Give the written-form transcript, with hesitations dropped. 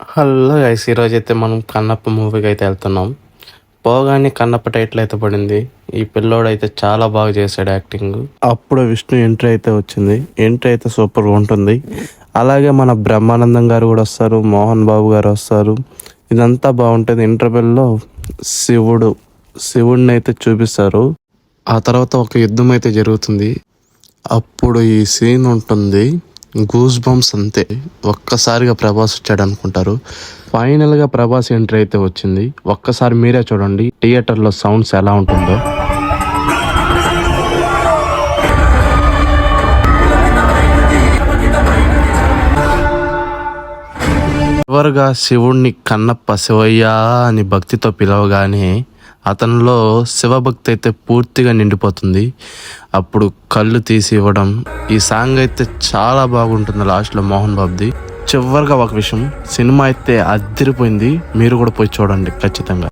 Hello guys, ఈరోజైతే మనం కన్నప్ప మూవీకి అయితే వెళ్తున్నాం. పోగానే కన్నప్ప టైటిల్ అయితే పడింది. ఈ పిల్లోడు అయితే చాలా బాగా చేశాడు యాక్టింగ్. అప్పుడు విష్ణు ఎంట్రీ అయితే వచ్చింది. ఎంట్రీ అయితే సూపర్గా ఉంటుంది. అలాగే మన బ్రహ్మానందం గారు కూడా వస్తారు, మోహన్ బాబు గారు వస్తారు. ఇదంతా బాగుంటుంది. ఇంటర్వెల్లో శివుడిని అయితే చూపిస్తారు. ఆ తర్వాత ఒక యుద్ధం అయితే జరుగుతుంది. అప్పుడు ఈ సీన్ ఉంటుంది. గూస్ బంప్స్ అంతే. ఒక్కసారిగా ప్రభాస్ వచ్చాడు అనుకుంటారు. ఫైనల్గా ప్రభాస్ ఎంట్రీ అయితే వచ్చింది. ఒక్కసారి మీరే చూడండి థియేటర్లో సౌండ్స్ ఎలా ఉంటుందో. చివరిగా శివుణ్ణి కన్నప్ప శివయ్య అని భక్తితో పిలవగానే అతనిలో శివభక్తి అయితే పూర్తిగా నిండిపోతుంది. అప్పుడు కళ్ళు తీసి ఇవ్వడం. ఈ సాంగ్ అయితే చాలా బాగుంటుంది. లాస్ట్లో మోహన్ బాబుది. చివరిగా ఒక విషయం, సినిమా అయితే అదిరిపోయింది. మీరు కూడా పోయి చూడండి ఖచ్చితంగా.